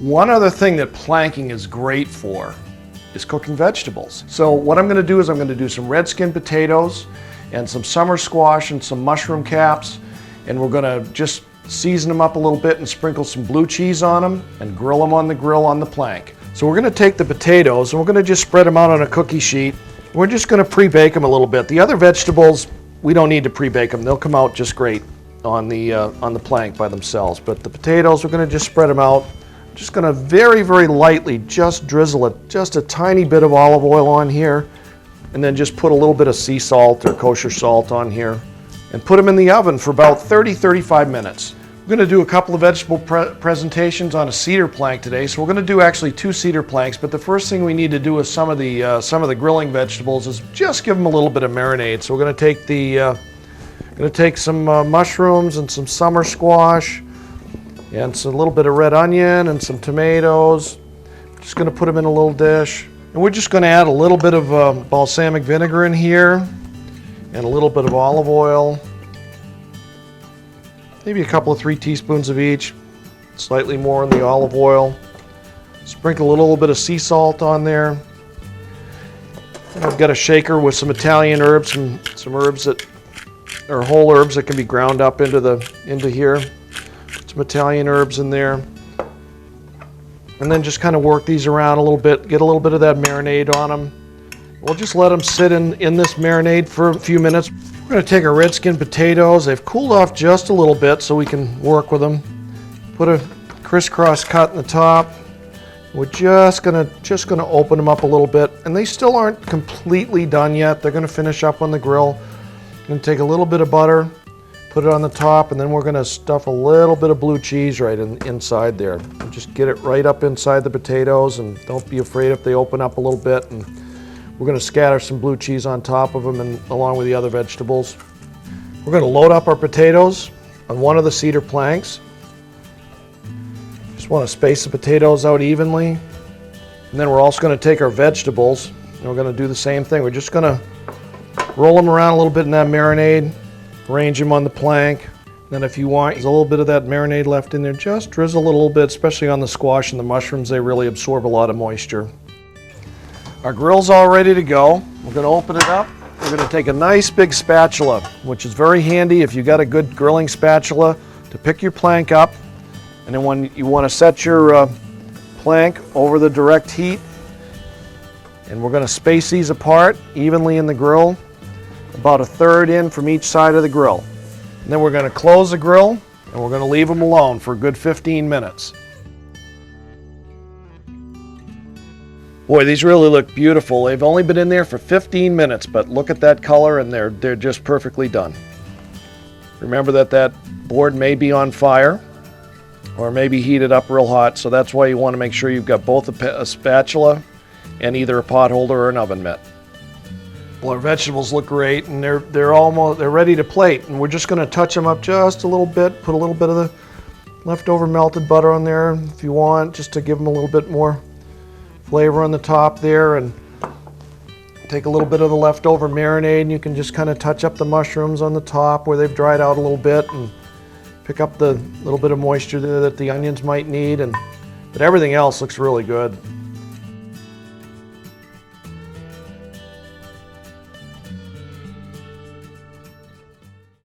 One other thing that planking is great for is cooking vegetables. So what I'm going to do is I'm going to do some red skin potatoes and some summer squash and some mushroom caps, and we're going to just season them up a little bit and sprinkle some blue cheese on them and grill them on the grill on the plank. So we're going to take the potatoes and we're going to just spread them out on a cookie sheet. We're just going to pre-bake them a little bit. The other vegetables, we don't need to pre-bake them. They'll come out just great on the plank by themselves. But the potatoes, we're going to just spread them out. Just going to very, very lightly just drizzle it, just a tiny bit of olive oil on here, and then just put a little bit of sea salt or kosher salt on here and put them in the oven for about 30-35 minutes. We're going to do a couple of vegetable presentations on a cedar plank today, so we're going to do actually 2 cedar planks, but the first thing we need to do with some of the grilling vegetables is just give them a little bit of marinade. So we're going to take some mushrooms and some summer squash and a little bit of red onion and some tomatoes. Just going to put them in a little dish. And we're just going to add a little bit of balsamic vinegar in here and a little bit of olive oil. Maybe a couple of 3 teaspoons of each, slightly more in the olive oil. Sprinkle a little bit of sea salt on there. And I've got a shaker with some Italian herbs and some herbs that are whole herbs that can be ground up into here. Some Italian herbs in there. And then just kind of work these around a little bit, get a little bit of that marinade on them. We'll just let them sit in this marinade for a few minutes. We're going to take our red skin potatoes. They've cooled off just a little bit so we can work with them. Put a crisscross cut in the top. We're just going to open them up a little bit, and they still aren't completely done yet. They're going to finish up on the grill. I'm going to take a little bit of butter, put it on the top, and then we're going to stuff a little bit of blue cheese right inside there. And just get it right up inside the potatoes, and don't be afraid if they open up a little bit. And we're going to scatter some blue cheese on top of them and along with the other vegetables. We're going to load up our potatoes on one of the cedar planks. Just want to space the potatoes out evenly. And then we're also going to take our vegetables and we're going to do the same thing. We're just going to roll them around a little bit in that marinade, arrange them on the plank. Then if you want, there's a little bit of that marinade left in there, just drizzle a little bit, especially on the squash and the mushrooms. They really absorb a lot of moisture. Our grill's all ready to go. We're going to open it up. We're going to take a nice big spatula, which is very handy if you got a good grilling spatula, to pick your plank up. And then when you want to set your plank over the direct heat, and we're going to space these apart evenly in the grill, about 1/3 in from each side of the grill. And then we're going to close the grill and we're going to leave them alone for a good 15 minutes. Boy, these really look beautiful. They've only been in there for 15 minutes, but look at that color, and they're just perfectly done. Remember that board may be on fire or maybe heated up real hot, so that's why you want to make sure you've got both a spatula and either a pot holder or an oven mitt. Well, our vegetables look great, and they're ready to plate, and we're just going to touch them up just a little bit. Put a little bit of the leftover melted butter on there if you want, just to give them a little bit more flavor on the top there, and take a little bit of the leftover marinade, and you can just kind of touch up the mushrooms on the top where they've dried out a little bit and pick up the little bit of moisture there that the onions might need, but everything else looks really good.